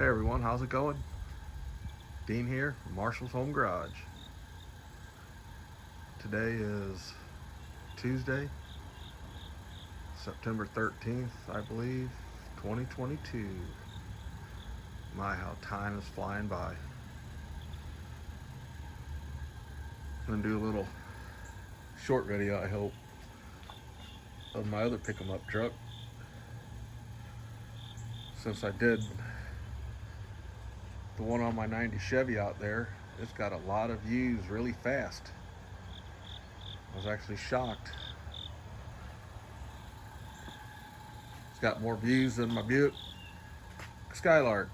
Hey everyone, how's it going? Dean here from Marshall's Home Garage. Today is Tuesday, September 13th, I believe, 2022. My, how time is flying by. I'm gonna do a little short video, I hope, of my other pick 'em up truck. Since I did the one on my 90 Chevy out there, it's got a lot of views really fast. I was actually shocked. It's got more views than my Buick Skylark.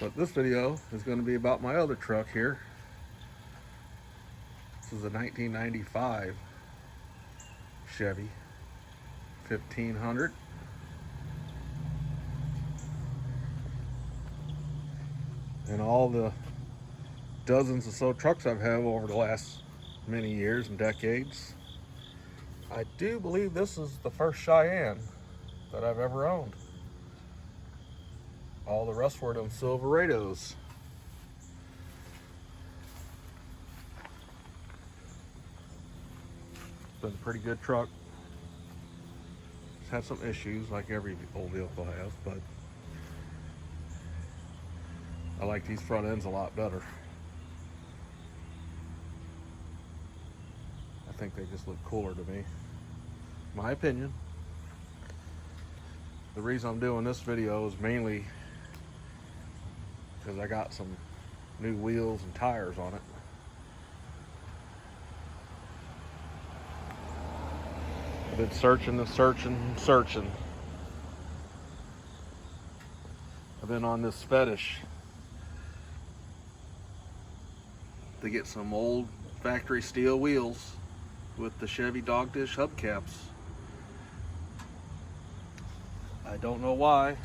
But this video is going to be about my other truck here. This is a 1995 Chevy 1500. And all the dozens or so trucks I've had over the last many years and decades, I do believe this is the first Cheyenne that I've ever owned. All the rest were them Silverados. It's been a pretty good truck. It's had some issues like every old vehicle has, but I like these front ends a lot better. I think they just look cooler to me. My opinion. The reason I'm doing this video is mainly because I got some new wheels and tires on it. I've been searching and searching and searching. I've been on this fetish to get some old factory steel wheels with the Chevy dog dish hubcaps. I don't know why,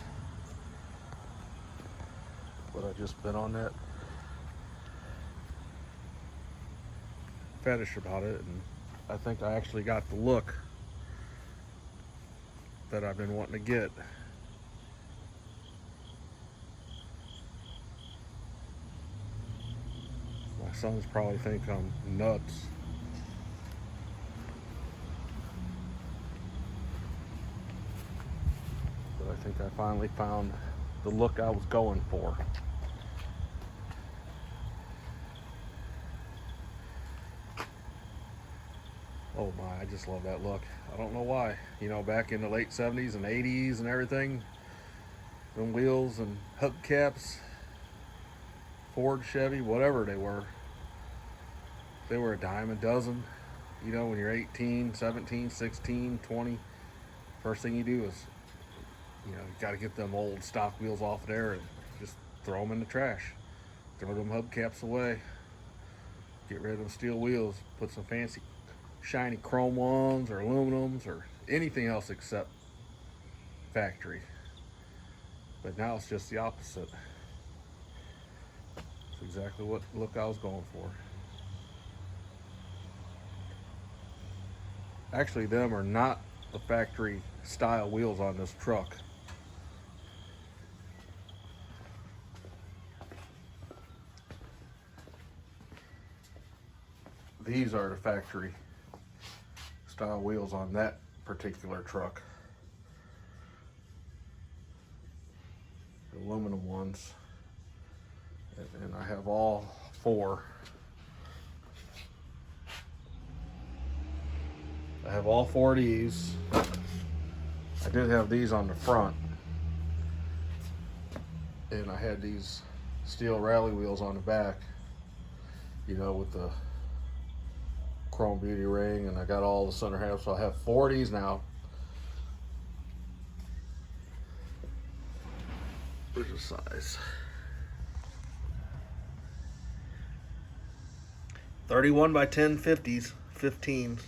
but I've just been on that fetish about it, and I think I actually got the look that I've been wanting to get. My sons probably think I'm nuts. But I think I finally found the look I was going for. Oh my, I just love that look. I don't know why. You know, back in the late 70s and 80s and everything, them wheels and hubcaps, Ford, Chevy, whatever they were a dime a dozen. You know, when you're 18, 17, 16, 20, first thing you do is, you know, you got to get them old stock wheels off there and just throw them in the trash. Throw them hubcaps away. Get rid of them steel wheels. Put some fancy shiny chrome ones or aluminums or anything else except factory. But now it's just the opposite. It's exactly what look I was going for. Actually, them are not the factory style wheels on this truck. These are the factory style wheels on that particular truck. The aluminum ones. And I have all four. I have all four of these. I did have these on the front. And I had these steel rally wheels on the back, you know, with the chrome beauty ring, and I got all the center halves, so I have four of these now. Where's the size? 31 by 10 50s, 15s.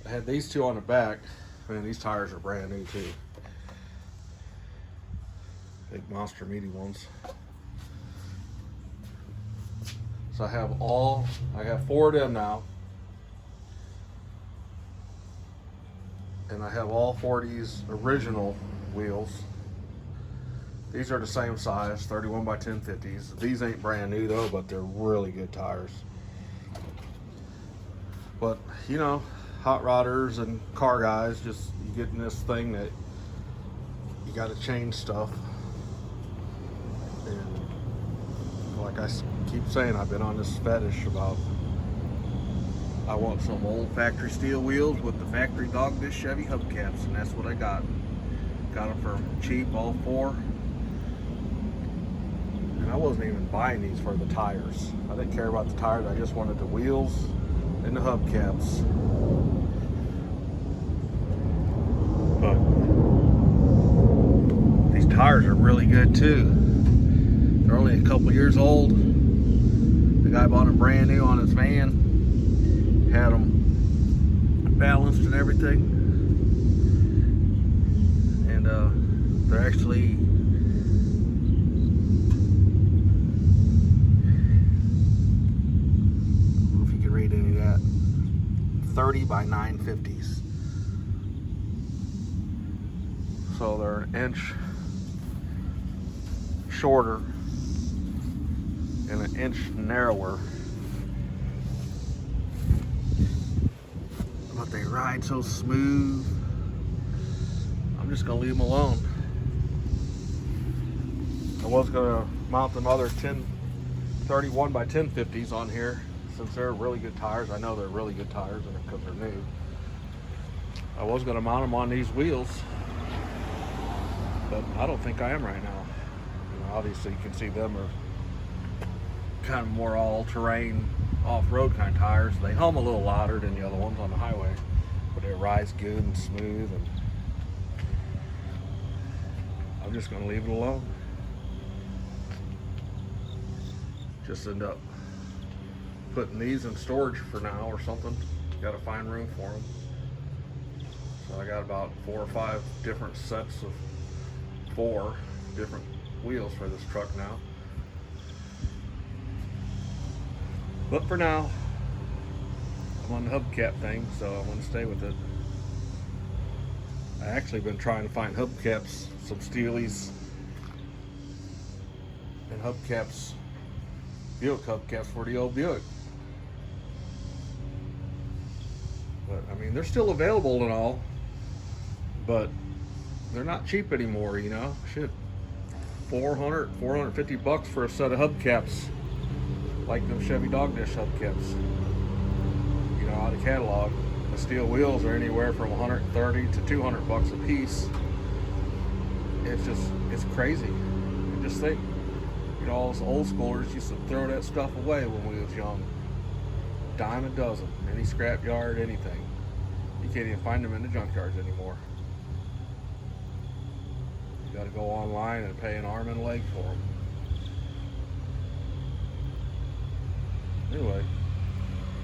I had these two on the back. Man, these tires are brand new too. Big monster meaty ones. So I have 4 of them now. And I have all 4 of these original wheels. These are the same size, 31 by 1050s. These ain't brand new though, but they're really good tires. But you know, hot rodders and car guys, just you get in this thing that you got to change stuff. And like I keep saying, I've been on this fetish about I want some old factory steel wheels with the factory dog dish Chevy hubcaps, and that's what I got. Got them for cheap, all 4. And I wasn't even buying these for the tires. I didn't care about the tires. I just wanted the wheels and the hubcaps. But these tires are really good too. They're only a couple years old. The guy bought them brand new on his van. Had them balanced and everything. And they're actually I don't know if you can read any of that. 30 by 950s. So they're an inch shorter and an inch narrower. But they ride so smooth. I'm just gonna leave them alone. I was gonna mount them other 31 by 1050s on here, since they're really good tires. I know they're really good tires because they're new. I was gonna mount them on these wheels, but I don't think I am right now. You know, obviously you can see them are kind of more all-terrain, off-road kind of tires. They hum a little louder than the other ones on the highway, but it rides good and smooth, and I'm just going to leave it alone. Just end up putting these in storage for now or something. Got to find room for them. So I got about 4 or 5 different sets of 4 different wheels for this truck now. But for now, I'm on the hubcap thing, so I'm going to stay with it. I actually been trying to find hubcaps, some Steelies and hubcaps, Buick hubcaps for the old Buick. But I mean, they're still available and all, but they're not cheap anymore, you know. Shit, 450 bucks for a set of hubcaps, like them Chevy dog dish hubcaps, you know, out of catalog. The steel wheels are anywhere from 130 to 200 bucks a piece. It's crazy. And just think, you know, all us old schoolers used to throw that stuff away when we was young. Dime a dozen, any scrap yard, anything. You can't even find them in the junkyards anymore. You got to go online and pay an arm and a leg for them. Anyway,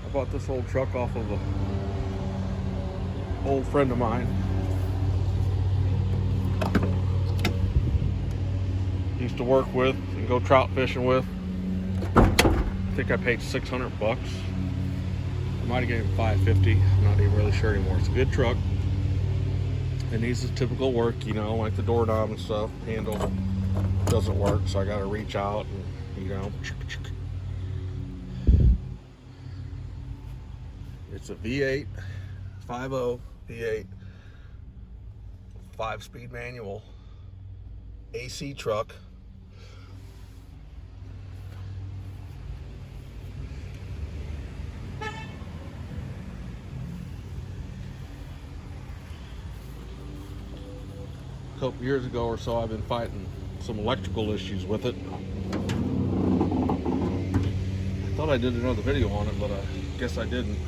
I bought this old truck off of an old friend of mine. Used to work with and go trout fishing with. I think I paid 600 bucks. I might have gave him 550. I'm not even really sure anymore. It's a good truck. It needs the typical work, you know, like the door knob and stuff. Handle doesn't work, so I got to reach out and, you know. It's a V8, 5.0 V8, 5-speed manual, AC truck. A couple years ago or so, I've been fighting some electrical issues with it. I thought I did another video on it, but I guess I didn't.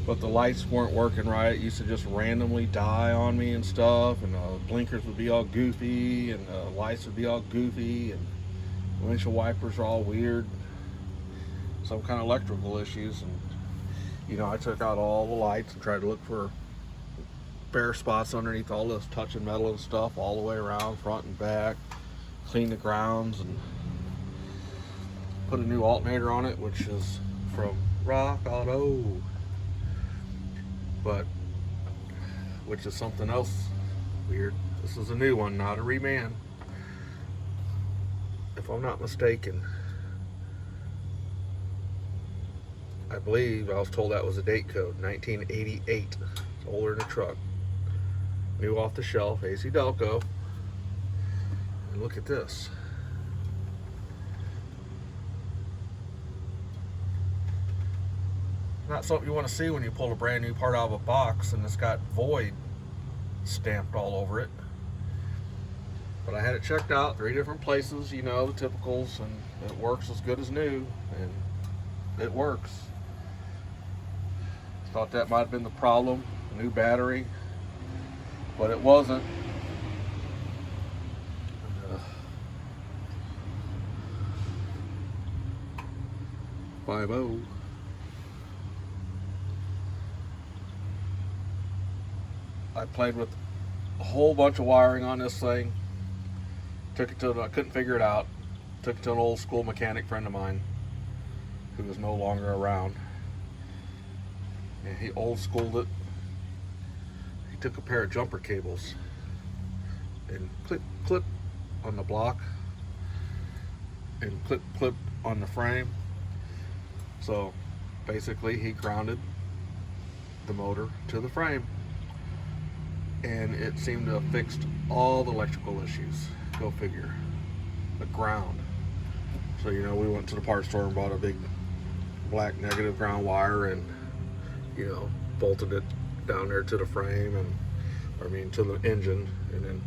But the lights weren't working right. It used to just randomly die on me and stuff, and blinkers would be all goofy, and lights would be all goofy, and windshield wipers are all weird. Some kind of electrical issues, and you know, I took out all the lights and tried to look for bare spots underneath all this touching metal and stuff all the way around, front and back, clean the grounds, and put a new alternator on it, which is from Rock Auto, but which is something else weird. This is a new one, not a reman, if I'm not mistaken. I believe I was told that was a date code, 1988. It's older than a truck. New off the shelf, AC Delco. And look at this. Not something you want to see when you pull a brand new part out of a box and it's got void stamped all over it. But I had it checked out 3 different places, you know, the typicals, and it works as good as new, and it works. Thought that might have been the problem, a new battery, but it wasn't. And, 5.0. I played with a whole bunch of wiring on this thing. Took it to, I couldn't figure it out. Took it to an old school mechanic friend of mine who was no longer around. And he old schooled it. He took a pair of jumper cables and clip on the block and clip on the frame. So basically he grounded the motor to the frame, and it seemed to have fixed all the electrical issues. Go figure. The ground. So, you know, we went to the parts store and bought a big black negative ground wire and, you know, bolted it down there to the frame, and to the engine, and then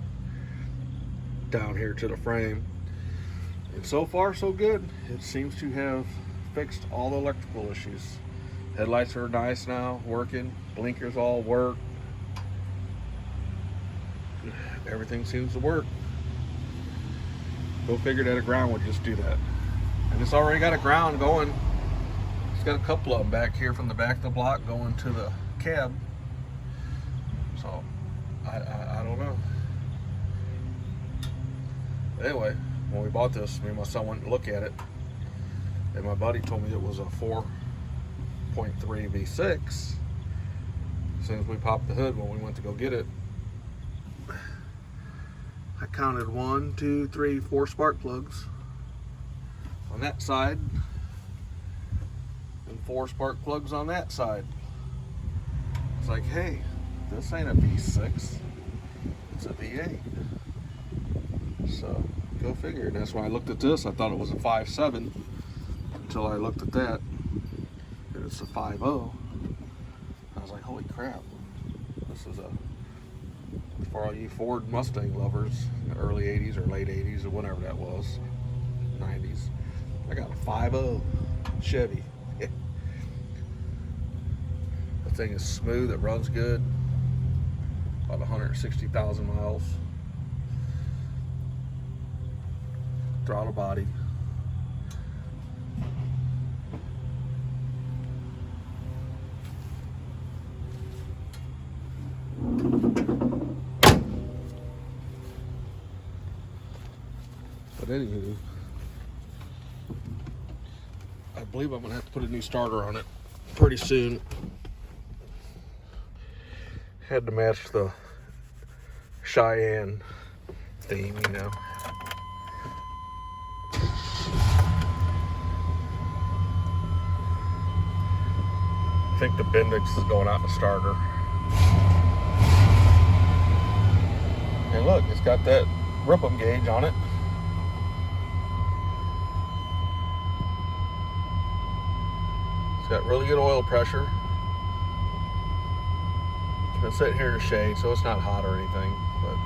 down here to the frame. And so far so good. It seems to have fixed all the electrical issues. Headlights are nice now, working. Blinkers all work. Everything seems to work. Go figure that a ground would just do that. And it's already got a ground going. It's got a couple of them back here from the back of the block going to the cab. So I don't know. Anyway, when we bought this, me and my son went to look at it, and my buddy told me it was a 4.3 V6. As soon as we popped the hood when we went to go get it, I counted 1, 2, 3, 4 spark plugs on that side, and 4 spark plugs on that side. It's like, hey, this ain't a V6, it's a V8. So go figure. And that's why I looked at this. I thought it was a 5.7 until I looked at that, and it's a 5.0. I was like, holy crap, this is a, for all you Ford Mustang lovers in the early 80s or late 80s or whatever that was, 90s, I got a 5.0 Chevy. Yeah. The thing is smooth, it runs good, about 160,000 miles. Throttle body. But anywho, I believe I'm gonna have to put a new starter on it pretty soon. Had to match the Cheyenne theme, you know. I think the Bendix is going out in the starter. And look, it's got that Rip'em gauge on it. It's got really good oil pressure. It's been sitting here in the shade, so it's not hot or anything, but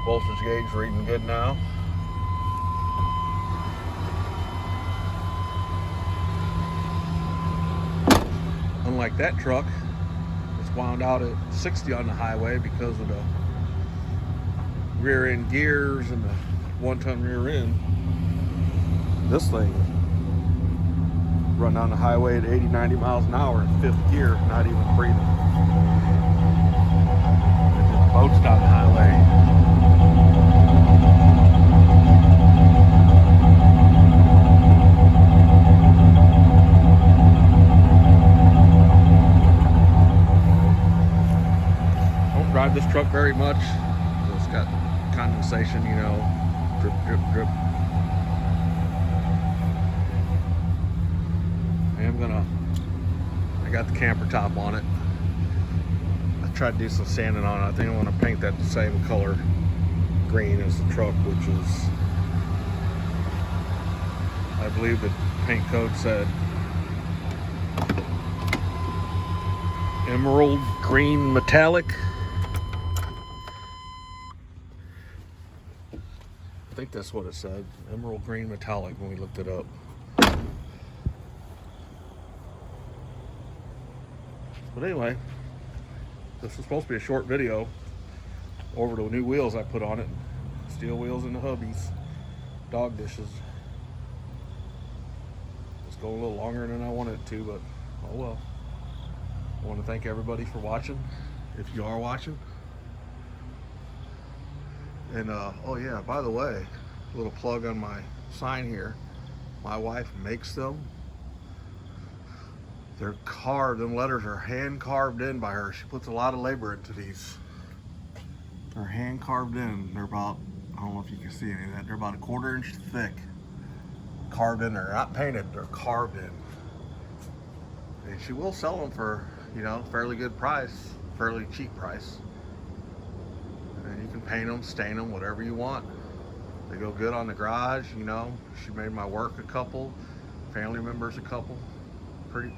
voltage gauge reading good now. Unlike that truck, it's wound out at 60 on the highway because of the rear end gears and the 1-ton rear end. This thing run down the highway at 80, 90 miles an hour in 5th gear, not even breathing. It just boats down the highway. very much. It's got condensation, you know, drip, drip, drip. I got the camper top on it. I tried to do some sanding on it. I think I want to paint that the same color green as the truck, which is, I believe the paint code said emerald green metallic. I think that's what it said, emerald green metallic, when we looked it up. But anyway, this was supposed to be a short video over the new wheels I put on it. Steel wheels in the hubbies, dog dishes. It's going a little longer than I wanted it to, but oh well. I want to thank everybody for watching, if you are watching. And oh yeah, by the way, a little plug on my sign here. My wife makes them. They're carved, them letters are hand carved in by her. She puts a lot of labor into these. They're hand carved in. They're about, I don't know if you can see any of that, they're about a 1/4 inch thick. Carved in there, not painted, they're carved in. And she will sell them for, you know, fairly good price, fairly cheap price. And you can paint them, stain them, whatever you want. They go good on the garage, you know. She made my work a couple, family members a couple.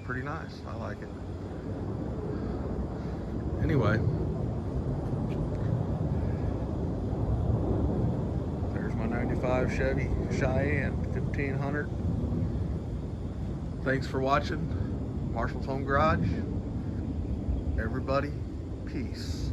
Pretty nice. I like it. Anyway, there's my 95 Chevy Cheyenne 1500. Thanks for watching Marshall's Home Garage. Everybody, peace.